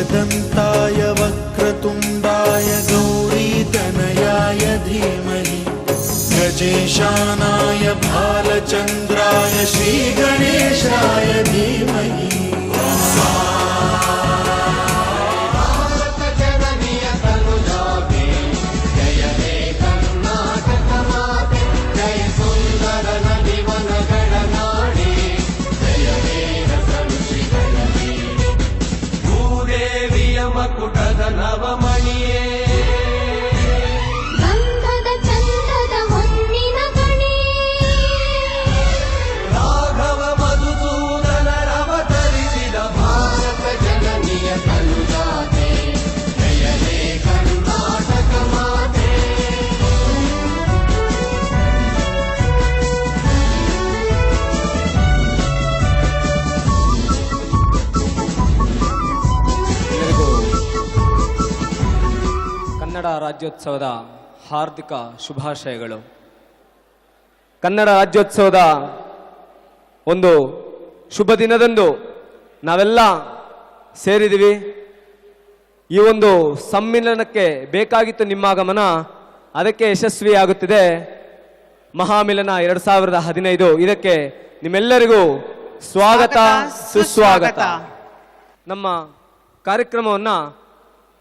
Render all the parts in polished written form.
एकदन्ताय वक्रतुण्डाय गौरीतनयाय धीमहि गजेशानाय भालचन्द्राय श्रीगणेशाय धीमहि। ಮಕುಟದ ನವಮಣಿಯೇ ಗಂಧದ ಚಂದದ ಹೊನ್ನಿನ ಗಣಿಯೇ ರಾಘವ ಮಧುಸೂದನರವತರಿಸಿದ ಭಾರತ ಜನನಿಯ ಕರುಣಾತೆ ಜಯಲೇ ಕರ್ನಾಟಕ ಮಾತೆ। ಕನ್ನಡ ರಾಜ್ಯೋತ್ಸವದ ಹಾರ್ದಿಕ ಶುಭಾಶಯಗಳು. ಕನ್ನಡ ರಾಜ್ಯೋತ್ಸವದ ಒಂದು ಶುಭ ದಿನದಂದು ನಾವೆಲ್ಲ ಸೇರಿದ್ದೀವಿ. ಈ ಒಂದು ಸಮ್ಮಿಲನಕ್ಕೆ ಬೇಕಾಗಿತ್ತು ನಿಮ್ಮ ಆಗಮನ, ಅದಕ್ಕೆ ಯಶಸ್ವಿಯಾಗುತ್ತಿದೆ ಮಹಾಮಿಲನ 2015. ಇದಕ್ಕೆ ನಿಮ್ಮೆಲ್ಲರಿಗೂ ಸ್ವಾಗತ ಸುಸ್ವಾಗತ. ನಮ್ಮ ಕಾರ್ಯಕ್ರಮವನ್ನು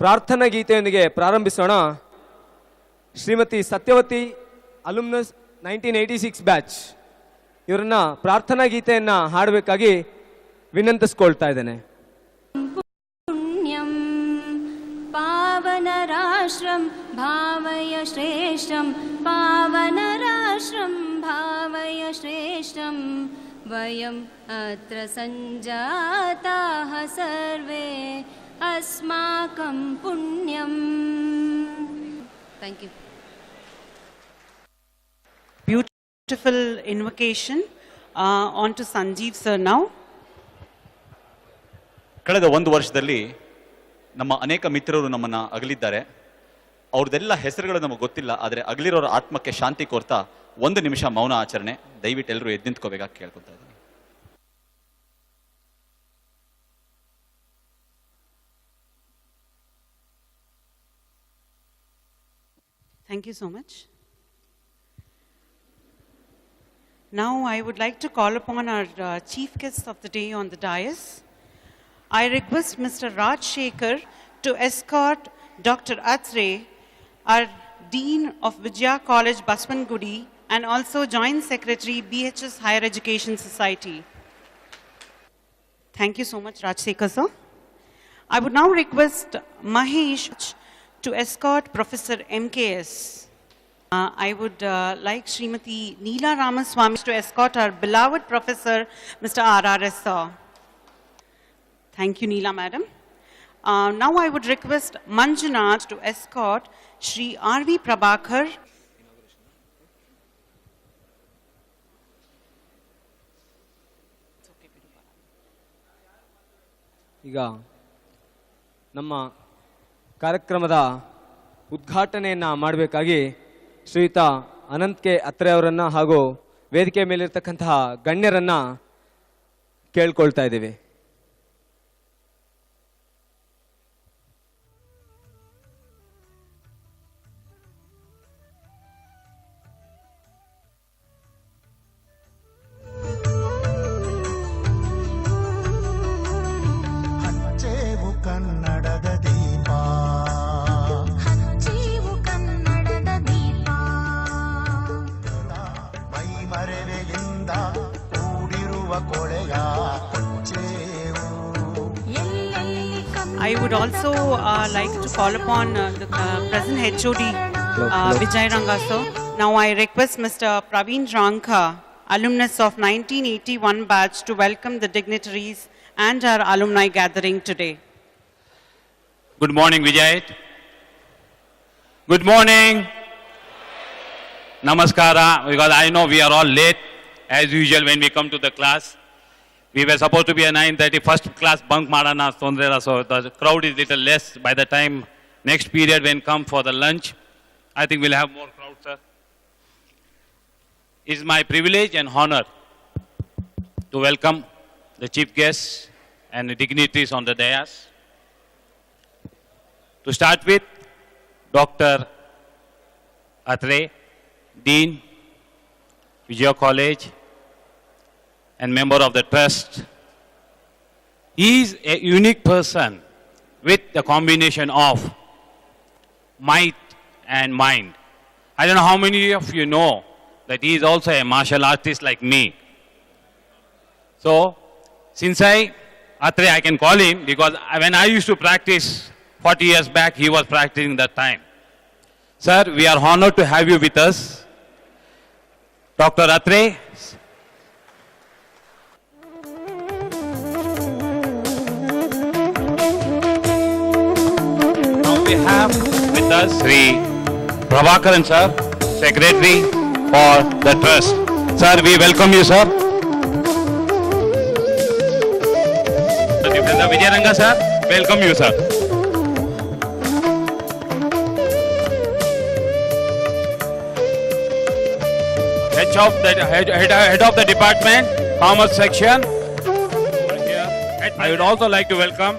ಪ್ರಾರ್ಥನಾ ಗೀತೆಯೊಂದಿಗೆ ಪ್ರಾರಂಭಿಸೋಣ. ಶ್ರೀಮತಿ ಸತ್ಯವತಿ ಅಲುಮ್ನಸ್ 1986 ಬ್ಯಾಚ್ ಇವರನ್ನ ಪ್ರಾರ್ಥನಾ ಗೀತೆಯನ್ನ ಹಾಡಬೇಕಾಗಿ ವಿನಂತಿಸ್ಕೊಳ್ತಾ ಇದ್ದೇನೆ. ಪುಣ್ಯಂ ಪಾವನ ರಾಷ್ಟ್ರಂ ಭಾವಯ ಶ್ರೇಷ್ಠಂ ಪಾವನ ರಾಷ್ಟ್ರಂ ಭಾವಯ ಶ್ರೇಷ್ಠಂ ವಯಂ ಅತ್ರ ಸಂಜಾತಾಃ ಸರ್ವೇ अस्माकं Punyam. Thank you. Beautiful invocation. On to Sanjeev sir now. ಕಳೆದ ಒಂದು ವರ್ಷದಲ್ಲಿ ನಮ್ಮ ಅನೇಕ ಮಿತ್ರರು ನಮ್ಮನ್ನು ಅಗಲಿದ್ದಾರೆ. ಅವ್ರದ್ದೆಲ್ಲ ಹೆಸರುಗಳು ನಮಗೆ ಗೊತ್ತಿಲ್ಲ, ಆದರೆ ಅಗಲಿರೋರ ಆತ್ಮಕ್ಕೆ ಶಾಂತಿ ಕೋರ್ತಾ 1 ನಿಮಿಷ ಮೌನ ಆಚರಣೆ. ದಯವಿಟ್ಟು ಎಲ್ಲರೂ ಎದ್ದು ನಿಂತ್ಕೋಬೇಕಾಗಿ ಕೇಳ್ಕೊತಾ ಇದ್ದೀನಿ. Thank you so much. Now I would like to call upon our chief guest of the day on the dais. I request Mr. Raj Shekhar to escort Dr. Atre, our Dean of Vijaya College, Baswangudi, and also Joint Secretary, BHS Higher Education Society. Thank you so much, Raj Shekhar sir. I would now request Mahesh to escort Professor MKS. I would like Srimati Neela Ramaswamy to escort our beloved Professor Mr. RRS sir. Thank you, Neela madam. Now I would request Manjunath to escort Shri R.V. Prabhakar. ಈಗ ನಮ್ಮ ಕಾರ್ಯಕ್ರಮದ ಉದ್ಘಾಟನೆಯನ್ನು ಮಾಡಬೇಕಾಗಿ ಶ್ರೀಯುತ Ananth K ಅತ್ರೆ ಅವರನ್ನು ಹಾಗೂ ವೇದಿಕೆ ಮೇಲಿರ್ತಕ್ಕಂತಹ ಗಣ್ಯರನ್ನು ಕೇಳ್ಕೊಳ್ತಾ ಇದ್ದೀವಿ. I would also like to call upon the present HOD Vijay Ranga sir. Now I request Mr. Praveen Ranka, alumnus of 1981 batch, to welcome the dignitaries and our alumni gathering today. Good morning, Vijay. Good morning. Namaskara, because I know we are all late as usual when we come to the class. We were supposed to be a 9:30 first class bunk marana tondrela, so the crowd is little less. By the time next period when come for the lunch, I think we'll have more crowd, sir. It's my privilege and honor to welcome the chief guests and the dignitaries on the dais. To start with, Dr. Atre, Dean, Vijaya College, and member of the trust. He is a unique person with the combination of might and mind. I don't know how many of you know that he is also a martial artist like me. So, since Atre, I can call him because when I used to practice 40 years back, he was practicing that time. Sir, we are honored to have you with us. Dr. Atre. Now we have with us Sri Prabhakaran sir, Secretary for the Trust. Sir, we welcome you, sir. Vijayaranga sir, welcome you, sir. Head of the department, Commerce section. I would also like to welcome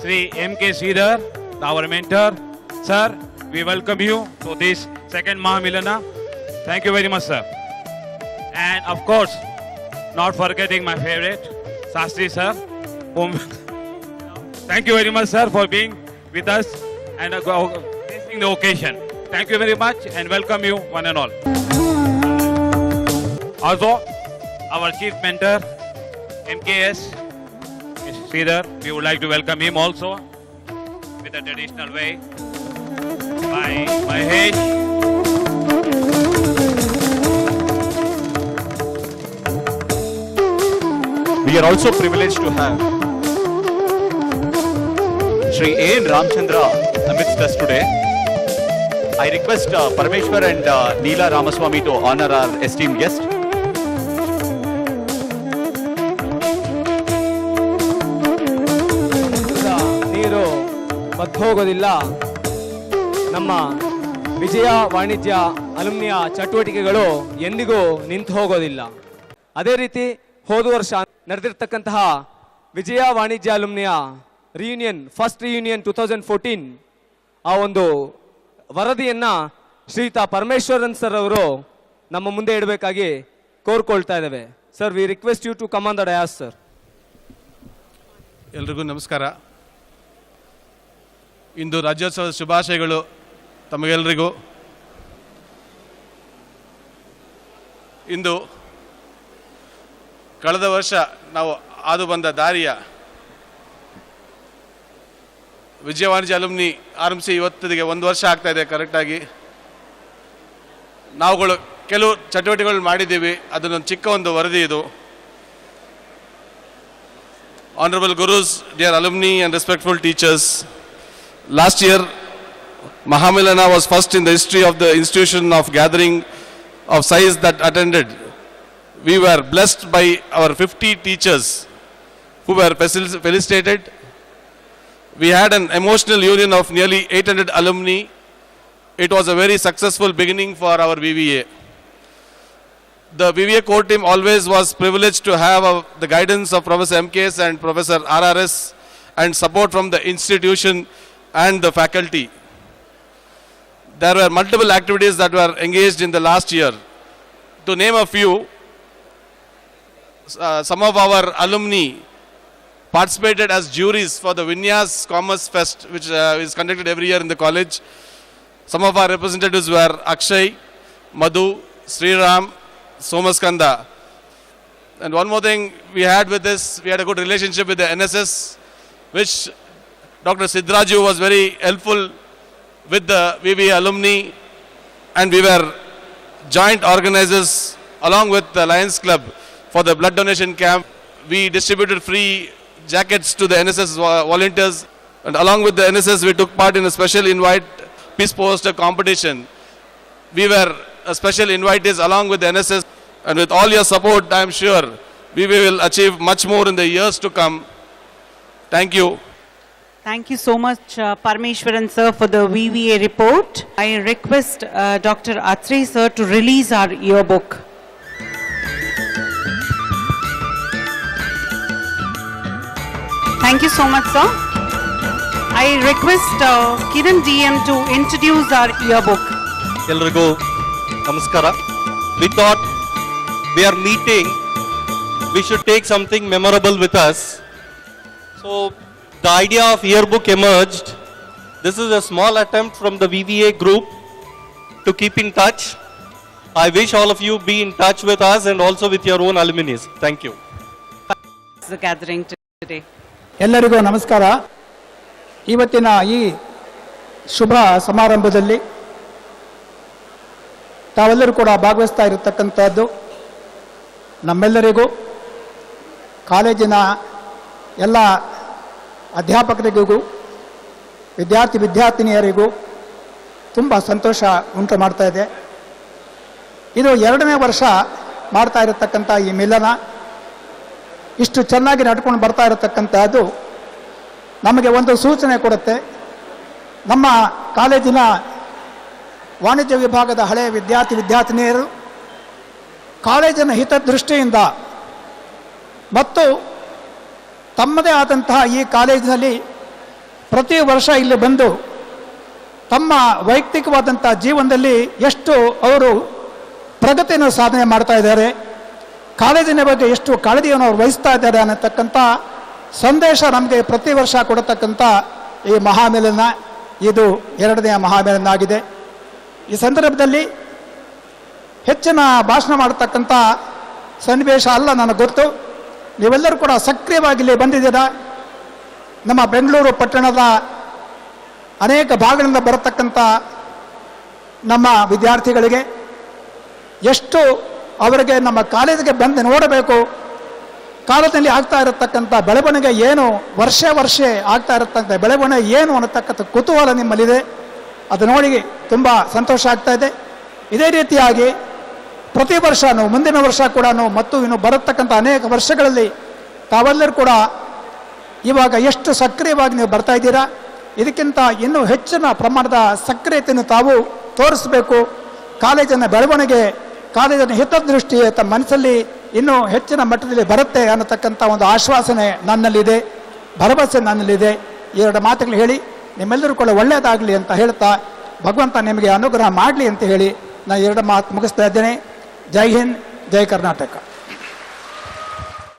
Sri M.K. Sridhar, our mentor. Sir, we welcome you to this second Mahamilana. Thank you very much, sir. And of course, not forgetting my favorite, Sastri sir. Thank you very much, sir, for being with us and gracing the occasion. Thank you very much and welcome you one and all. Also, our chief mentor, MKS Sridhar, we would like to welcome him also with a traditional way. By Mahesh. We are also privileged to have Sri A. N. Ramchandra amidst us today. I request Parameshwar and Neela Ramaswamy to honor our esteemed guest. ನೀರು ಬತ್ತೋಗೋದಿಲ್ಲ. ನಮ್ಮ ವಿಜಯ ವಾಣಿಜ್ಯ ಅಲುಮ್ನಿಯ ಚಟುವಟಿಕೆಗಳು ಎಂದಿಗೂ ನಿಂತು ಹೋಗೋದಿಲ್ಲ. ಅದೇ ರೀತಿ ಹೋದ ವರ್ಷ ನಡೆದಿರ್ತಕ್ಕಂತಹ ವಿಜಯ ವಾಣಿಜ್ಯ ಅಲುಮ್ನಿಯ ರಿಯೂನಿಯನ್, ಫಸ್ಟ್ ರಿಯೂನಿಯನ್ 2014, ಆ ಒಂದು ವರದಿಯನ್ನ ಶ್ರೀಯುತ ಪರಮೇಶ್ವರನ್ ಸರ್ ಅವರು ನಮ್ಮ ಮುಂದೆ ಇಡಬೇಕಾಗಿ ಕೋರ್ಕೊಳ್ತಾ ಇದ್ದೇವೆ. Sir, we request you to come on the dais, sir. ಎಲ್ರಿಗೂ ನಮಸ್ಕಾರ. ಇಂದು ರಾಜ್ಯೋತ್ಸವದ ಶುಭಾಶಯಗಳು ತಮಗೆಲ್ಲರಿಗೂ. ಇಂದು ಕಳೆದ ವರ್ಷ ನಾವು ಹಾದು ಬಂದ ದಾರಿಯ ವಿಜಯ ವಾಣಿಜ್ಯ ಅಲುಮ್ನಿ ಆರಂಭಿಸಿ ಇವತ್ತಿಗೆ 1 ವರ್ಷ ಆಗ್ತಾ ಇದೆ ಕರೆಕ್ಟಾಗಿ. ನಾವುಗಳು ಕೆಲವು ಚಟುವಟಿಕೆಗಳು ಮಾಡಿದ್ದೀವಿ, ಅದನ್ನೊಂದು ಚಿಕ್ಕ ಒಂದು ವರದಿ ಇದು. Honorable Gurus, dear alumni and respectful teachers, last year Mahamilana was first in the history of the institution of gathering of size that attended. We were blessed by our 50 teachers who were felicitated. We had an emotional union of nearly 800 alumni. It was a very successful beginning for our VVA. The VVA core team always was privileged to have the guidance of Professor MKS and Professor RRS and support from the institution and the faculty. There were multiple activities that were engaged in the last year. To name a few, some of our alumni participated as juries for the Vinyas Commerce Fest, which is conducted every year in the college. Some of our representatives were Akshay, Madhu, Sriram, Somaskanda. And one more thing we had with this, we had a good relationship with the NSS, which Dr. Sidraju was very helpful with the VVA alumni, and we were joint organizers along with the Lions Club for the blood donation camp. We distributed free jackets to the NSS volunteers, and along with the NSS we took part in a special invite peace poster competition. We were a special invitees along with the NSS, and with all your support I am sure we will achieve much more in the years to come. Thank you. Thank you so much, Parameshwaran sir, for the VVA report. I request Dr. Atre sir to release our yearbook. Thank you so much, sir. I request Kiran DM to introduce our yearbook. ಎಲ್ರಿಗೂ ನಮಸ್ಕಾರ. We thought we are meeting, we should take something memorable with us. So the idea of yearbook emerged. This is a small attempt from the VVA group to keep in touch. I wish all of you be in touch with us and also with your own alumni. Thank you. The gathering today. ಎಲ್ಲರಿಗೂ ನಮಸ್ಕಾರ. ಇವತ್ತಿನ ಈ ಶುಭ ಸಮಾರಂಭದಲ್ಲಿ ತಾವೆಲ್ಲರೂ ಕೂಡ ಭಾಗವಹಿಸ್ತಾ ಇರತಕ್ಕಂಥದ್ದು ನಮ್ಮೆಲ್ಲರಿಗೂ, ಕಾಲೇಜಿನ ಎಲ್ಲ ಅಧ್ಯಾಪಕರಿಗೂ ವಿದ್ಯಾರ್ಥಿನಿಯರಿಗೂ ತುಂಬ ಸಂತೋಷ ಉಂಟು ಮಾಡ್ತಾ ಇದೆ. ಇದು 2ನೇ ವರ್ಷ ಮಾಡ್ತಾ ಇರತಕ್ಕಂಥ ಈ ಮಿಲನ ಇಷ್ಟು ಚೆನ್ನಾಗಿ ನಡ್ಕೊಂಡು ಬರ್ತಾ ಇರತಕ್ಕಂಥದ್ದು ನಮಗೆ ಒಂದು ಸೂಚನೆ ಕೊಡುತ್ತೆ. ನಮ್ಮ ಕಾಲೇಜಿನ ವಾಣಿಜ್ಯ ವಿಭಾಗದ ಹಳೆಯ ವಿದ್ಯಾರ್ಥಿನಿಯರು ಕಾಲೇಜಿನ ಹಿತದೃಷ್ಟಿಯಿಂದ ಮತ್ತು ತಮ್ಮದೇ ಆದಂತಹ ಈ ಕಾಲೇಜಿನಲ್ಲಿ ಪ್ರತಿ ವರ್ಷ ಇಲ್ಲಿ ಬಂದು ತಮ್ಮ ವೈಯಕ್ತಿಕವಾದಂಥ ಜೀವನದಲ್ಲಿ ಎಷ್ಟು ಅವರು ಪ್ರಗತಿಯನ್ನು ಸಾಧನೆ ಮಾಡ್ತಾ ಇದ್ದಾರೆ, ಕಾಲೇಜಿನ ಬಗ್ಗೆ ಎಷ್ಟು ಕಾಳಜಿಯನ್ನು ಅವರು ವಹಿಸ್ತಾ ಇದ್ದಾರೆ ಅನ್ನತಕ್ಕಂಥ ಸಂದೇಶ ನಮಗೆ ಪ್ರತಿ ವರ್ಷ ಕೊಡತಕ್ಕಂಥ ಈ ಮಹಾಮಿಲನ ಇದು 2ನೇ ಮಹಾಮಿಲನ ಆಗಿದೆ. ಈ ಸಂದರ್ಭದಲ್ಲಿ ಹೆಚ್ಚಿನ ಭಾಷಣ ಮಾಡತಕ್ಕಂಥ ಸನ್ನಿವೇಶ ಅಲ್ಲ ನನಗೆ ಗೊತ್ತು. ನೀವೆಲ್ಲರೂ ಕೂಡ ಸಕ್ರಿಯವಾಗಿ ಇಲ್ಲಿ ಬಂದಿದ್ದೀರಾ. ನಮ್ಮ ಬೆಂಗಳೂರು ಪಟ್ಟಣದ ಅನೇಕ ಭಾಗಗಳಿಂದ ಬರತಕ್ಕಂಥ ನಮ್ಮ ವಿದ್ಯಾರ್ಥಿಗಳಿಗೆ ಎಷ್ಟು ಅವರಿಗೆ ನಮ್ಮ ಕಾಲೇಜಿಗೆ ಬಂದು ನೋಡಬೇಕು, ಕಾಲೇಜಿನಲ್ಲಿ ಆಗ್ತಾ ಇರತಕ್ಕಂಥ ಬೆಳವಣಿಗೆ ಏನು, ವರ್ಷ ಆಗ್ತಾ ಇರತಕ್ಕಂಥ ಬೆಳವಣಿಗೆ ಏನು ಅನ್ನತಕ್ಕಂಥ ಕುತೂಹಲ ನಿಮ್ಮಲ್ಲಿದೆ. ಅದು ನೋಡಿ ತುಂಬ ಸಂತೋಷ ಆಗ್ತಾ ಇದೆ. ಇದೇ ರೀತಿಯಾಗಿ ಪ್ರತಿ ವರ್ಷವೂ ಮುಂದಿನ ವರ್ಷ ಕೂಡ ಮತ್ತು ಇನ್ನು ಬರತಕ್ಕಂಥ ಅನೇಕ ವರ್ಷಗಳಲ್ಲಿ ತಾವೆಲ್ಲರೂ ಕೂಡ ಇವಾಗ ಎಷ್ಟು ಸಕ್ರಿಯವಾಗಿ ನೀವು ಬರ್ತಾ ಇದ್ದೀರಾ, ಇದಕ್ಕಿಂತ ಇನ್ನೂ ಹೆಚ್ಚಿನ ಪ್ರಮಾಣದ ಸಕ್ರಿಯತೆಯನ್ನು ತಾವು ತೋರಿಸಬೇಕು. ಕಾಲೇಜಿನ ಬೆಳವಣಿಗೆ, ಕಾಲೇಜಿನ ಹಿತದೃಷ್ಟಿ ತಮ್ಮ ಮನಸ್ಸಲ್ಲಿ ಇನ್ನೂ ಹೆಚ್ಚಿನ ಮಟ್ಟದಲ್ಲಿ ಬರುತ್ತೆ ಅನ್ನತಕ್ಕಂಥ ಒಂದು ಆಶ್ವಾಸನೆ ನನ್ನಲ್ಲಿದೆ, ಭರವಸೆ ನನ್ನಲ್ಲಿದೆ. 2 ಮಾತುಗಳು ಹೇಳಿ ನಿಮ್ಮೆಲ್ಲರೂ ಕೂಡ ಒಳ್ಳೆಯದಾಗಲಿ ಅಂತ ಹೇಳ್ತಾ ಭಗವಂತ ನಿಮಗೆ ಅನುಗ್ರಹ ಮಾಡಲಿ ಅಂತ ಹೇಳಿ ನಾನು 2 ಮಾತು ಮುಗಿಸ್ತಾ ಇದ್ದೇನೆ. ಜೈ ಹಿಂದ್, ಜೈ ಕರ್ನಾಟಕ.